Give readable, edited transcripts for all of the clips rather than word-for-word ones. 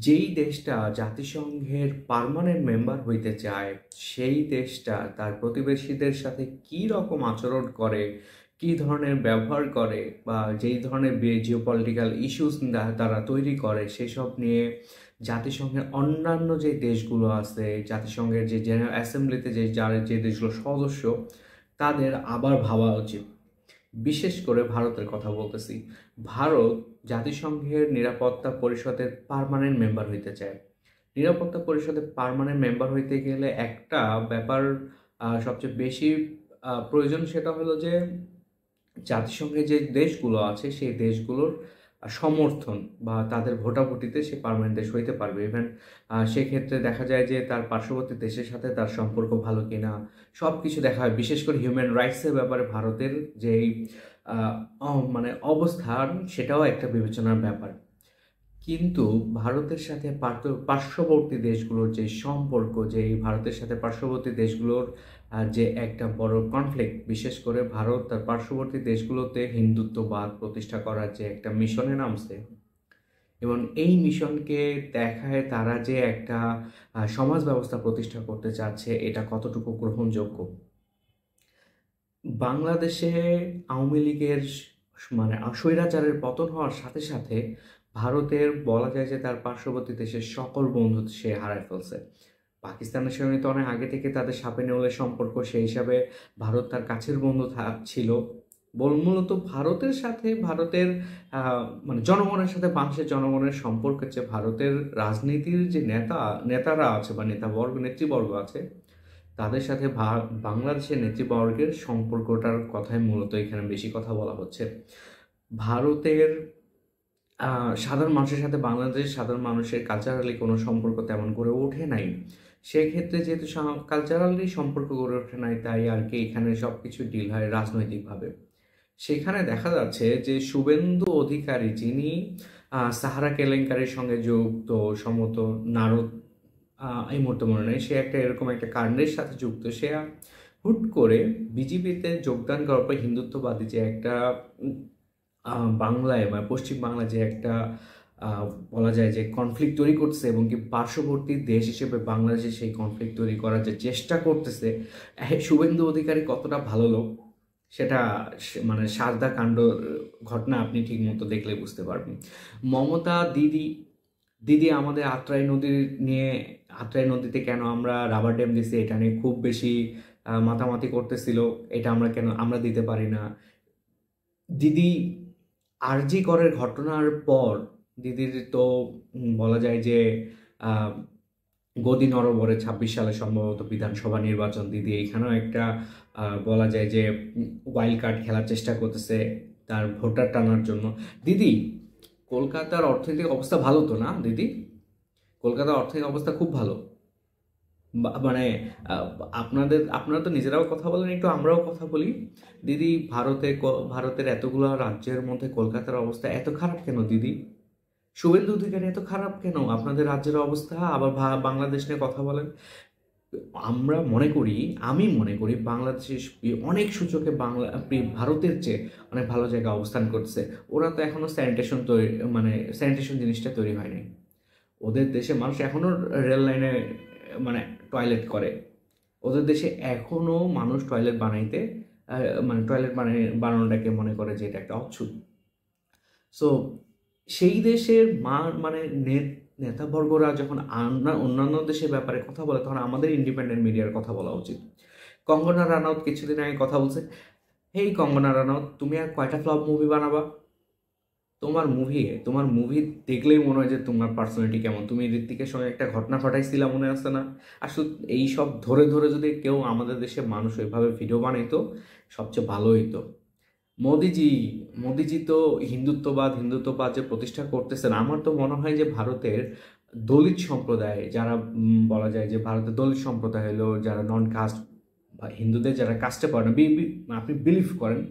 যেই দেশটা জাতিসংঘের পার্মানেন্ট মেম্বার হইতে চায়, সেই দেশটা তার প্রতিবেশীদের সাথে কী রকম আচরণ করে, কী ধরনের ব্যবহার করে, বা যেই ধরনের জিওপলিটিক্যাল ইস্যুস তারা তৈরি করে, সেসব নিয়ে জাতিসংঘের অন্যান্য যে দেশগুলো আছে, জাতিসংঘের যে জেনারেল অ্যাসেম্বলিতে যে দেশগুলো সদস্য, তাদের আবার ভাবা উচিত। বিশেষ করে ভারতের কথা বলতেছি। ভারত জাতিসংঘের নিরাপত্তা পরিষদের পার্মানেন্ট মেম্বার হইতে চায়। নিরাপত্তা পরিষদের পার্মানেন্ট মেম্বার হইতে গেলে একটা ব্যাপার সবচেয়ে বেশি প্রয়োজন, সেটা হলো যে জাতিসংঘে যে দেশগুলো আছে সেই দেশগুলোর সমর্থন বা তাদের ভোটাভুটিতে সে পার্মানেন্ট দেশ হইতে পারবে। ইভেন সেক্ষেত্রে দেখা যায় যে তার পার্শ্ববর্তী দেশের সাথে তার সম্পর্ক ভালো কিনা সব কিছু দেখা হয়। বিশেষ করে হিউম্যান রাইটসের ব্যাপারে ভারতের যেই মানে অবস্থান, সেটাও একটা বিবেচনার ব্যাপার। কিন্তু ভারতের সাথে পার্শ্ববর্তী দেশগুলোর যে সম্পর্ক, যে এই ভারতের সাথে পার্শ্ববর্তী দেশগুলোর যে একটা বড় কনফ্লিক্ট, বিশেষ করে ভারত তার পার্শ্ববর্তী দেশগুলোতে হিন্দুত্ববাদ প্রতিষ্ঠা করার যে একটা মিশনে নামছে, এবং এই মিশনকে দেখায় তারা যে একটা সমাজ ব্যবস্থা প্রতিষ্ঠা করতে চাচ্ছে, এটা কতটুকু গ্রহণযোগ্য। বাংলাদেশে আওয়ামী লীগের মানে স্বৈরাচারের পতন হওয়ার সাথে সাথে ভারতের বলা যায় যে তার পার্শ্ববর্তী দেশের সকল বন্ধু সে হারায় ফেলছে। পাকিস্তানের সঙ্গে তো অনেক আগে থেকে তাদের সাপে নেউলের সম্পর্ক, সেই হিসাবে ভারত তার কাছের বন্ধু ছিল। মূলত ভারতের সাথে ভারতের মানে জনগণের সাথে বাংলাদেশের জনগণের সম্পর্ক হচ্ছে, ভারতের রাজনীতির যে নেতারা আছে বা নেতৃবর্গ আছে, তাদের সাথে বাংলাদেশের নেতৃবর্গের সম্পর্কটার কথাই মূলত এখানে বেশি কথা বলা হচ্ছে। ভারতের সাধারণ মানুষের সাথে বাংলাদেশের সাধারণ মানুষের কালচারালি কোনো সম্পর্ক তেমন গড়ে ওঠে নাই। সেক্ষেত্রে যেহেতু কালচারালি সম্পর্ক গড়ে ওঠে নাই, তাই আর কি এখানে সব কিছু ডিল হয় রাজনৈতিকভাবে। সেখানে দেখা যাচ্ছে যে শুভেন্দু অধিকারী, যিনি সাহারা কেলেঙ্কারির সঙ্গে যুক্ত, সম্ভবত নারদ, এই মুহূর্তে মনে নেই, সে একটা এরকম একটা কাণ্ডের সাথে যুক্ত। সে হুট করে বিজেপিতে যোগদান করার পর হিন্দুত্ববাদী যে একটা বাংলায় বা পশ্চিম বাংলায় যে একটা বলা যায় যে কনফ্লিক্ট তৈরি করছে, এবং কি পার্শ্ববর্তী দেশ হিসেবে বাংলাদেশে সেই কনফ্লিক্ট তৈরি করার যে চেষ্টা করতেছে, শুভেন্দু অধিকারী কতটা ভালো লোক সেটা মানে সারদা কাণ্ড ঘটনা আপনি ঠিক মতো দেখলে বুঝতে পারবেন। মমতা দিদি দিদি আমাদের আত্রাই নদী নিয়ে, আত্রাই নদীতে কেন আমরা রাবার ড্যাম দিছি এটা নিয়ে খুব বেশি মাতামাতি করতেছিল, এটা আমরা কেন আমরা দিতে পারি না। দিদি আরজি করের ঘটনার পর দিদির তো বলা যায় যে গদি নড়বড়ে, ২৬ সালে সম্ভবত বিধানসভা নির্বাচন, দিদি এখানেও একটা বলা যায় যে ওয়াইল্ড কার্ড খেলার চেষ্টা করতেছে তার ভোটার টানার জন্য। দিদি, কলকাতার অর্থনৈতিক অবস্থা ভালো তো না দিদি? কলকাতার অর্থনৈতিক অবস্থা খুব ভালো। মানে আপনারা তো নিজেরাও কথা বলেন, একটু আমরাও কথা বলি। দিদি, ভারতের এতগুলো রাজ্যের মধ্যে কলকাতার অবস্থা এত খারাপ কেন দিদি? শুভেন্দু অধিকারী এত খারাপ কেন আপনাদের রাজ্যের অবস্থা? আবার বাংলাদেশ নিয়ে কথা বলেন। আমি মনে করি বাংলাদেশের অনেক সূচকে ভারতের চেয়ে অনেক ভালো জায়গায় অবস্থান করছে। ওরা তো এখনো স্যানিটেশন তৈরি, মানে স্যানিটেশন জিনিসটা তৈরি হয়নি। ওদের দেশে মানুষ এখনো রেল লাইনে মানে টয়লেট করে। ওদের দেশে এখনো মানুষ টয়লেট বানাইতে মানে টয়লেট বানানোটাকে মনে করে যে এটা একটা অচ্ছুত। সো সেই দেশের মানে নেতাবর্গরা যখন অন্যান্য দেশের ব্যাপারে কথা বলে, তখন আমাদের ইন্ডিপেন্ডেন্ট মিডিয়ার কথা বলা উচিত। কঙ্গনা রানাউত কিছুদিন আগে কথা বলছে, হেই কঙ্গনা রানাউত, তুমি আর কয়টা ফ্লপ মুভি বানাবা? তোমার মুভি দেখলেই মনে হয় যে তোমার পার্সোনালিটি কেমন। তুমি ঋত্বিকের সঙ্গে একটা ঘটনা ঘটাইছিলা, মনে আছে না? আসলে এই সব ধরে ধরে যদি কেউ আমাদের দেশে মানুষ ওইভাবে ভিডিও বানাইতো, সবচেয়ে ভালো হইতো। মোদিজি মোদিজি তো হিন্দুত্ববাদ যে প্রতিষ্ঠা করতেছেন, আমার তো মনে হয় যে ভারতের দলিত সম্প্রদায় যারা বলা যায় যে ভারতের দলিত সম্প্রদায় হলো যারা নন কাস্ট বা হিন্দুদের যারা কাস্টে পড়ে না, আপনি বিলিভ করেন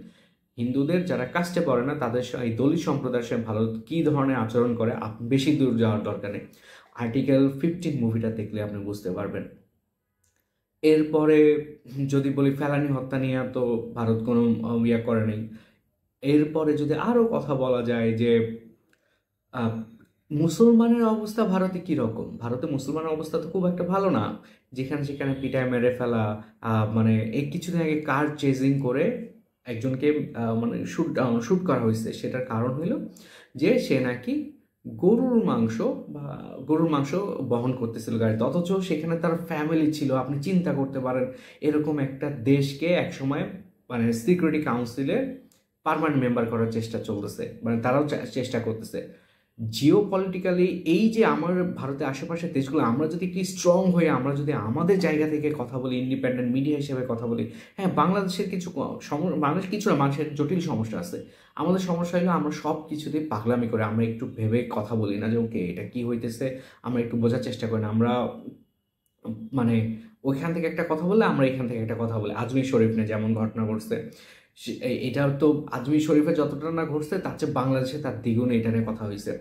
হিন্দুদের যারা কাস্টে পড়ে না, তাদের এই দলিত সম্প্রদায়ের সঙ্গে ভারত কী ধরনের আচরণ করে, আপনি বেশি দূর যাওয়ার দরকার নেই। আর্টিকেল 15 মুভিটা দেখলে আপনি বুঝতে পারবেন। এরপরে যদি বলি ফেলানি হত্যা নিয়ে, তো ভারত কোনো ইয়া করে নেই। এরপরে যদি আরও কথা বলা যায় যে মুসলমানের অবস্থা ভারতে কীরকম? ভারতে মুসলমানের অবস্থা তো খুব একটা ভালো না। যেখানে সেখানে পিটায় মেরে ফেলা, মানে এই কিছুদিন আগে কার চেজিং করে একজনকে মানে শ্যুট করা হয়েছে। সেটার কারণ হইল যে সে নাকি গরুর মাংস বা গরুর মাংস বহন করতেছিল গাড়িতে, অথচ সেখানে তার ফ্যামিলি ছিল। আপনি চিন্তা করতে পারেন, এরকম একটা দেশকে একসময় মানে সিকিউরিটি কাউন্সিলে পার্মানেন্ট মেম্বার করার চেষ্টা চলতেছে, মানে তারাও চেষ্টা করতেছে। জিও পলিটিক্যালি এই যে আমার ভারতের আশেপাশের দেশগুলো, আমরা যদি কি স্ট্রং হয়ে আমরা যদি আমাদের জায়গা থেকে কথা বলি, ইন্ডিপেন্ডেন্ট মিডিয়া হিসেবে কথা বলি। হ্যাঁ, বাংলাদেশের কিছু বাংলাদেশ কিছু না, মানুষের জটিল সমস্যা আছে। আমাদের সমস্যা হলো আমরা সব কিছুতেই পাগলামি করে, আমরা একটু ভেবে কথা বলি না যে ওকে এটা কি হইতেছে, আমরা একটু বোঝার চেষ্টা করি না। আমরা মানে ওইখান থেকে একটা কথা বললে আমরা এখান থেকে একটা কথা বলি। আজমির শরীফ নিয়ে যেমন ঘটনা ঘটছে, এটা তো আজমির শরীফে যতটা না ঘটছে তার চেয়ে বাংলাদেশে তার দ্বিগুণ এটা নিয়ে কথা হয়েছে।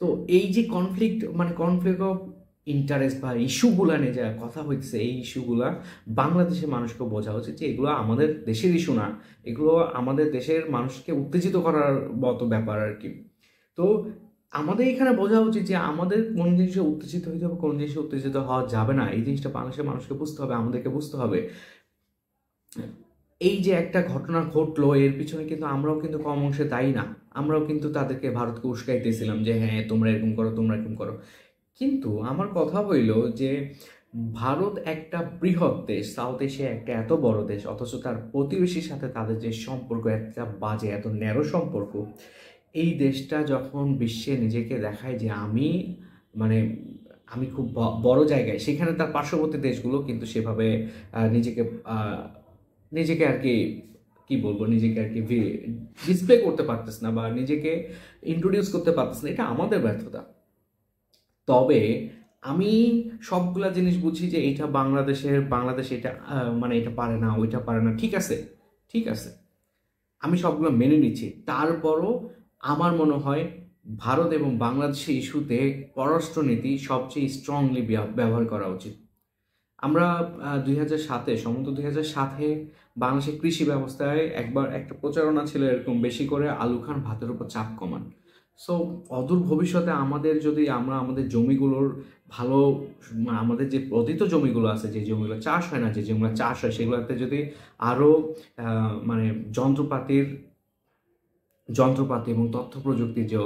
তো এই যে কনফ্লিক্ট অফ ইন্টারেস্ট বা ইস্যুগুলা নিয়ে যা কথা হইতেছে, এই ইস্যুগুলা বাংলাদেশের মানুষকে বোঝা উচিত যে এগুলো আমাদের দেশের ইস্যু না, এগুলো আমাদের দেশের মানুষকে উত্তেজিত করার মতো ব্যাপার আর কি। তো আমাদের এখানে বোঝা উচিত যে আমাদের কোন জিনিসে উত্তেজিত হইতে হবে, কোন জিনিসে উত্তেজিত হওয়া যাবে না। এই জিনিসটা বাংলাদেশের মানুষকে বুঝতে হবে, আমাদেরকে বুঝতে হবে। এই যে একটা ঘটনা ঘটলো, এর পিছনে কিন্তু আমরাও কিন্তু কম অংশে দায়ী না। আমরাও কিন্তু তাদেরকে ভারতকে উস্কাইতেছিলাম যে হ্যাঁ তোমরা এরকম করো, তোমরা এরকম করো। কিন্তু আমার কথা হইল যে ভারত একটা বৃহৎ দেশ, সাউথ এশিয়া একটা এত বড় দেশ, অথচ তার প্রতিবেশীর সাথে তাদের যে সম্পর্ক একটা বাজে, এত ন্যারো সম্পর্ক। এই দেশটা যখন বিশ্বে নিজেকে দেখায় যে মানে আমি খুব বড় জায়গায়, সেখানে তার পার্শ্ববর্তী দেশগুলো কিন্তু সেভাবে নিজেকে নিজেকে আর কি কি বলবো, নিজেকে আর কি ডিসপ্লে করতে পারতেছে না বা নিজেকে ইন্ট্রোডিউস করতে পারতেছে না। এটা আমাদের ব্যর্থতা। তবে আমি সবগুলা জিনিস বুঝি যে এটা বাংলাদেশ এটা মানে এটা পারে না, ওইটা পারে না। ঠিক আছে, ঠিক আছে, আমি সবগুলো মেনে নিচ্ছি। তারপরও আমার মনে হয় ভারত এবং বাংলাদেশের ইস্যুতে পররাষ্ট্রনীতি সবচেয়ে স্ট্রংলি ব্যবহার করা উচিত। আমরা 2007-এ সম্ভবত 2007-এ বাংলাদেশের কৃষি ব্যবস্থায় একবার একটা প্রচারণা ছিল এরকম, বেশি করে আলু খান, ভাতের উপর চাপ কমান। সো অদূর ভবিষ্যতে যদি আমরা আমাদের জমিগুলোর ভালো, আমাদের যে পতিত জমিগুলো আছে, যে জমিগুলো চাষ হয় না, যে জমিগুলো চাষ হয়, সেগুলোতে যদি আরও মানে যন্ত্রপাতি এবং তথ্য প্রযুক্তির যে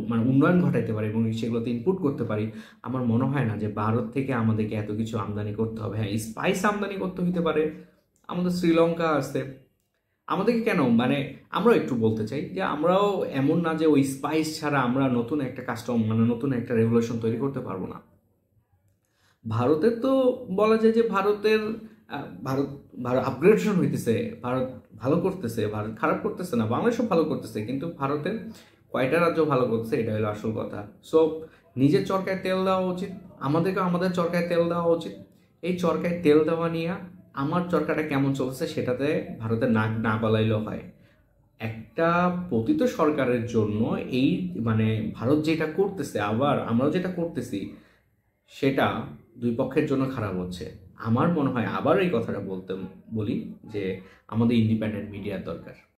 মানে উন্নয়ন ঘটাইতে পারি এবং সেগুলোতে ইনপুট করতে পারি, আমার মনে হয় না যে ভারত থেকে আমাদেরকে এত কিছু আমদানি করতে হবে। হ্যাঁ, স্পাইস আমদানি করতে হতে পারে, আমাদের শ্রীলঙ্কা আছে, আমাদেরকে কেন মানে আমরাও একটু বলতে চাই যে আমরাও এমন না যে ওই স্পাইস ছাড়া আমরা নতুন একটা মানে নতুন একটা রেভলিউশন তৈরি করতে পারবো না। ভারতের তো বলা যায় যে ভারত ভারত আপগ্রেডেশন হইতেছে, ভারত ভালো করতেছে, ভারত খারাপ করতেছে না, বাংলাদেশও ভালো করতেছে। কিন্তু ভারতের কয়টা রাজ্য ভালো করতেছে, এটা হলো আসল কথা। সো নিজের চরকায় তেল দেওয়া উচিত, আমাদেরকেও আমাদের চরকায় তেল দেওয়া উচিত। এই চরকায় তেল দেওয়া নিয়ে আমার চরকাটা কেমন চলছে সেটাতে ভারতের নাক না গলাইলেও হয়। একটা পতিত সরকারের জন্য এই মানে ভারত যেটা করতেছে, আবার আমরাও যেটা করতেছি, সেটা দুই পক্ষের জন্য খারাপ হচ্ছে। আমার মনে হয় আবার এই কথাটা বলি যে আমাদের ইন্ডিপেন্ডেন্ট মিডিয়ার দরকার।